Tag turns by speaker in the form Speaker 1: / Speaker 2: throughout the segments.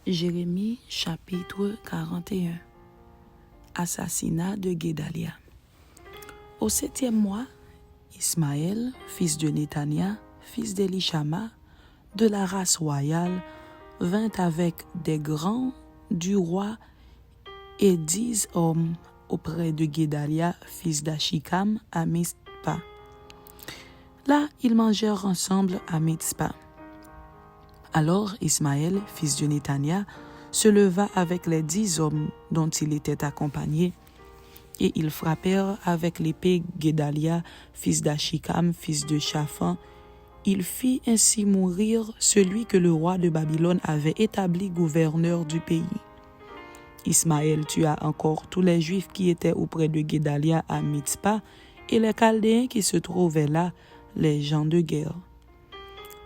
Speaker 1: Jérémie chapitre 41. Assassinat de Guédalia. Au 7e mois, Ismaël, fils de Néthania, fils d'Élishama, de la race royale, vint avec des grands du roi et 10 hommes auprès de Guédalia, fils d'Achikam, à Mitzpa. Là, ils mangèrent ensemble à Mitzpa. Alors Ismaël, fils de Néthania, se leva avec les 10 hommes dont il était accompagné, et ils frappèrent avec l'épée Guédalia, fils d'Achikam, fils de Shaphan. Il fit ainsi mourir celui que le roi de Babylone avait établi gouverneur du pays. Ismaël tua encore tous les Juifs qui étaient auprès de Guédalia à Mitzpa, et les Chaldéens qui se trouvaient là, les gens de guerre.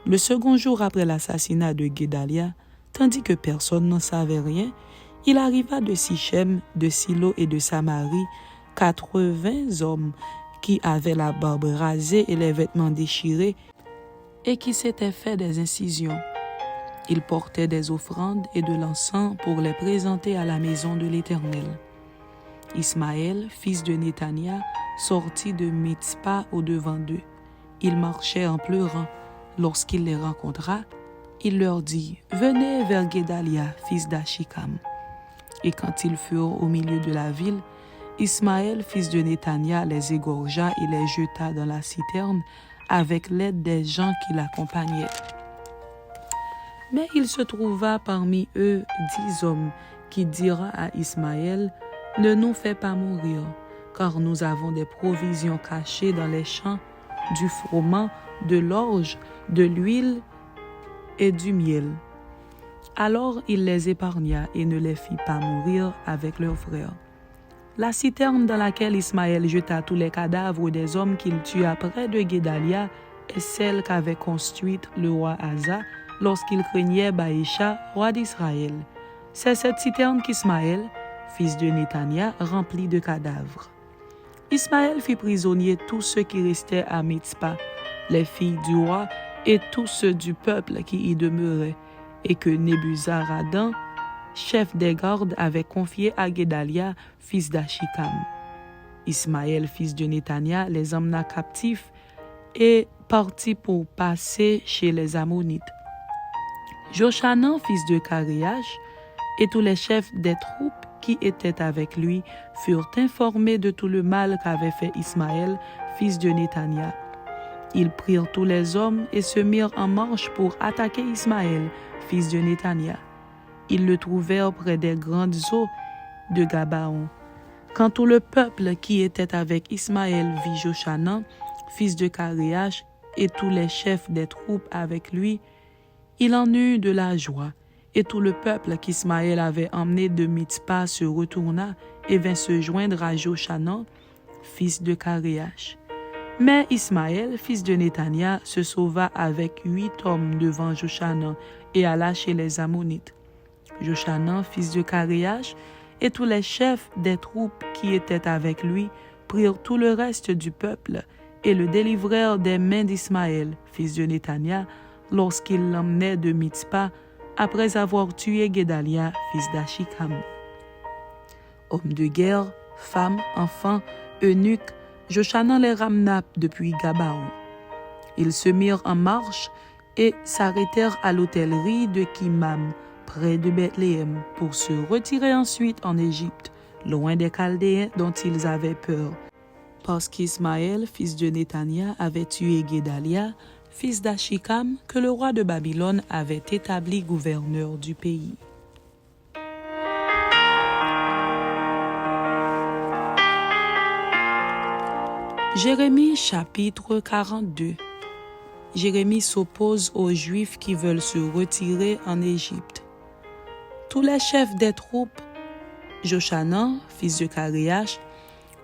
Speaker 1: Le second jour après l'assassinat de Guédalia, tandis que personne n'en savait rien, il arriva de Sichem, de Silo et de Samarie 80 hommes qui avaient la barbe rasée et les vêtements déchirés et qui s'étaient fait des incisions. Ils portaient des offrandes et de l'encens pour les présenter à la maison de l'Éternel. Ismaël, fils de Néthania, sortit de Mitzpa au-devant d'eux. Il marchait en pleurant. Lorsqu'il les rencontra, il leur dit « Venez vers Guédalia, fils d'Achikam. » Et quand ils furent au milieu de la ville, Ismaël, fils de Néthania, les égorgea et les jeta dans la citerne avec l'aide des gens qui l'accompagnaient. Mais il se trouva parmi eux 10 hommes qui dirent à Ismaël « Ne nous fais pas mourir, car nous avons des provisions cachées dans les champs, du froment, de l'orge, de l'huile et du miel. » Alors il les épargna et ne les fit pas mourir avec leurs frères. La citerne dans laquelle Ismaël jeta tous les cadavres des hommes qu'il tua près de Guédalia est celle qu'avait construite le roi Asa lorsqu'il craignait Baïcha, roi d'Israël. C'est cette citerne qu'Ismaël, fils de Néthania, remplit de cadavres. Ismaël fit prisonnier tous ceux qui restaient à Mitzpa, les filles du roi et tous ceux du peuple qui y demeuraient, et que Nebuzaradan, chef des gardes, avait confié à Guédalia, fils d'Achikam. Ismaël, fils de Néthania, les emmena captifs et partit pour passer chez les Ammonites. Jochanan, fils de Karéach, et tous les chefs des troupes qui étaient avec lui furent informés de tout le mal qu'avait fait Ismaël, fils de Néthania. Ils prirent tous les hommes et se mirent en marche pour attaquer Ismaël, fils de Néthania. Ils le trouvèrent près des grandes eaux de Gabaon. Quand tout le peuple qui était avec Ismaël vit Jochanan, fils de Karéach, et tous les chefs des troupes avec lui, il en eut de la joie. Et tout le peuple qu'Ismaël avait emmené de Mitzpa se retourna et vint se joindre à Jochanan, fils de Karéach. Mais Ismaël, fils de Néthania, se sauva avec 8 hommes devant Jochanan et alla chez les Ammonites. Jochanan, fils de Karéach, et tous les chefs des troupes qui étaient avec lui prirent tout le reste du peuple et le délivrèrent des mains d'Ismaël, fils de Néthania, lorsqu'il l'emmenait de Mitzpa, après avoir tué Guédalia, fils d'Achikam. Hommes de guerre, femmes, enfants, eunuques, Jochanan les ramena depuis Gabaon. Ils se mirent en marche et s'arrêtèrent à l'hôtellerie de Kimham, près de Bethléem, pour se retirer ensuite en Égypte, loin des Chaldéens dont ils avaient peur, parce qu'Ismaël, fils de Néthania, avait tué Guédalia, fils d'Achikam, que le roi de Babylone avait établi gouverneur du pays. Jérémie chapitre 42. Jérémie s'oppose aux Juifs qui veulent se retirer en Égypte. Tous les chefs des troupes, Jochanan, fils de Karéach,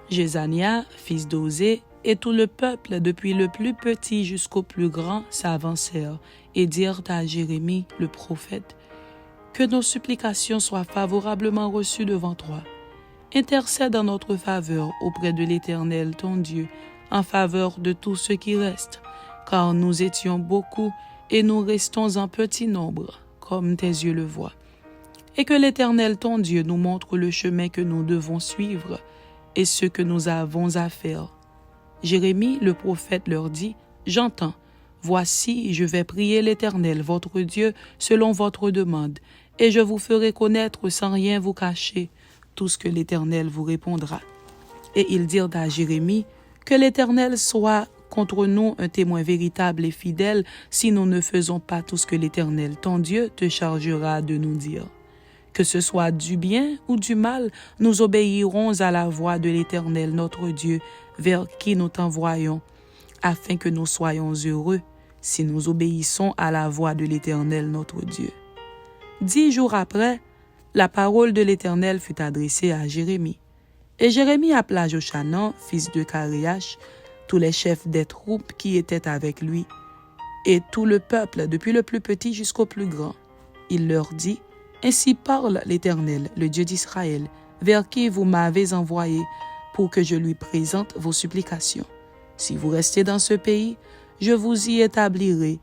Speaker 1: Jézania, fils d'Osée, et tout le peuple, depuis le plus petit jusqu'au plus grand, s'avancèrent et dirent à Jérémie, le prophète, « Que nos supplications soient favorablement reçues devant toi. Intercède en notre faveur auprès de l'Éternel, ton Dieu, en faveur de tous ceux qui restent, car nous étions beaucoup et nous restons en petit nombre, comme tes yeux le voient. et que l'Éternel ton Dieu nous montre le chemin que nous devons suivre et ce que nous avons à faire. » Jérémie le prophète leur dit, « J'entends. Voici, je vais prier l'Éternel, votre Dieu, selon votre demande, et je vous ferai connaître sans rien vous cacher tout ce que l'Éternel vous répondra. » Et ils dirent à Jérémie, « Que l'Éternel soit contre nous un témoin véritable et fidèle si nous ne faisons pas tout ce que l'Éternel, ton Dieu, te chargera de nous dire. Que ce soit du bien ou du mal, nous obéirons à la voix de l'Éternel, notre Dieu, vers qui nous t'envoyons, afin que nous soyons heureux si nous obéissons à la voix de l'Éternel, notre Dieu. » 10 jours après, la parole de l'Éternel fut adressée à Jérémie. Et Jérémie appela Jochanan, fils de Karéach, tous les chefs des troupes qui étaient avec lui, et tout le peuple, depuis le plus petit jusqu'au plus grand. Il leur dit, « Ainsi parle l'Éternel, le Dieu d'Israël, vers qui vous m'avez envoyé, pour que je lui présente vos supplications. Si vous restez dans ce pays, je vous y établirai,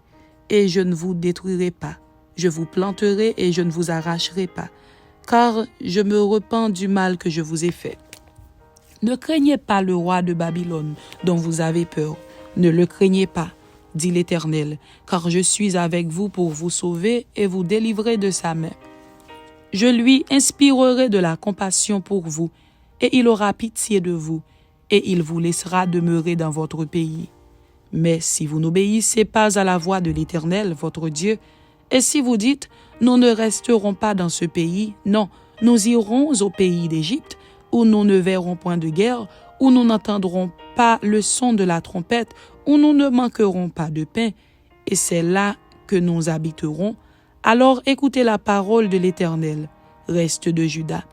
Speaker 1: et je ne vous détruirai pas. Je vous planterai et je ne vous arracherai pas, car je me repens du mal que je vous ai fait. Ne craignez pas le roi de Babylone, dont vous avez peur. Ne le craignez pas, dit l'Éternel, car je suis avec vous pour vous sauver et vous délivrer de sa main. Je lui inspirerai de la compassion pour vous, et il aura pitié de vous, et il vous laissera demeurer dans votre pays. Mais si vous n'obéissez pas à la voix de l'Éternel, votre Dieu, et si vous dites, nous ne resterons pas dans ce pays, non, nous irons au pays d'Égypte, où nous ne verrons point de guerre, où nous n'entendrons pas le son de la trompette, où nous ne manquerons pas de pain, et c'est là que nous habiterons, alors écoutez la parole de l'Éternel, reste de Juda.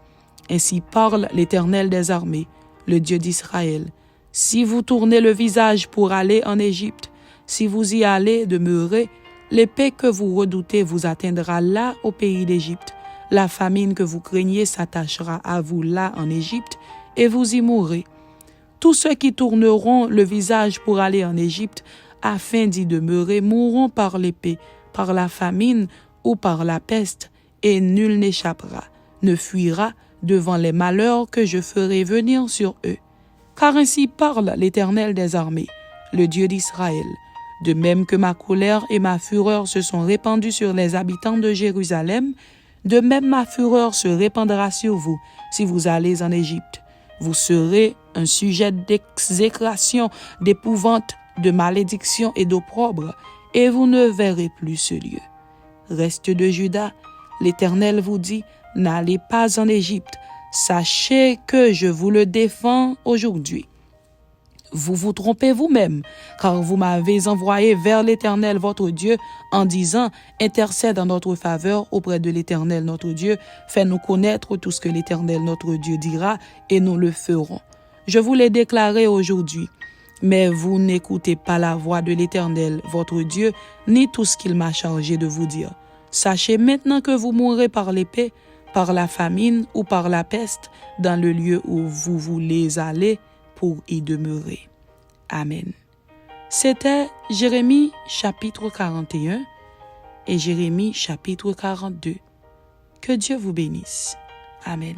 Speaker 1: Ainsi parle l'Éternel des armées, le Dieu d'Israël. Si vous tournez le visage pour aller en Égypte, si vous y allez demeurer, l'épée que vous redoutez vous atteindra là au pays d'Égypte. La famine que vous craignez s'attachera à vous là en Égypte, et vous y mourrez. Tous ceux qui tourneront le visage pour aller en Égypte, afin d'y demeurer, mourront par l'épée, par la famine ou par la peste, et nul n'échappera, ne fuira devant les malheurs que je ferai venir sur eux. Car ainsi parle l'Éternel des armées, le Dieu d'Israël. De même que ma colère et ma fureur se sont répandues sur les habitants de Jérusalem, de même ma fureur se répandra sur vous si vous allez en Égypte. Vous serez un sujet d'exécration, d'épouvante, de malédiction et d'opprobre, et vous ne verrez plus ce lieu. Reste de Juda, l'Éternel vous dit, n'allez pas en Égypte, sachez que je vous le défends aujourd'hui. Vous vous trompez vous-même, car vous m'avez envoyé vers l'Éternel votre Dieu en disant, intercède en notre faveur auprès de l'Éternel notre Dieu, fais-nous connaître tout ce que l'Éternel notre Dieu dira, et nous le ferons. Je vous l'ai déclaré aujourd'hui, mais vous n'écoutez pas la voix de l'Éternel votre Dieu, ni tout ce qu'il m'a chargé de vous dire. Sachez maintenant que vous mourrez par l'épée, par la famine ou par la peste, dans le lieu où vous voulez aller, pour y demeurer. Amen. C'était Jérémie chapitre 41 et Jérémie chapitre 42. Que Dieu vous bénisse. Amen.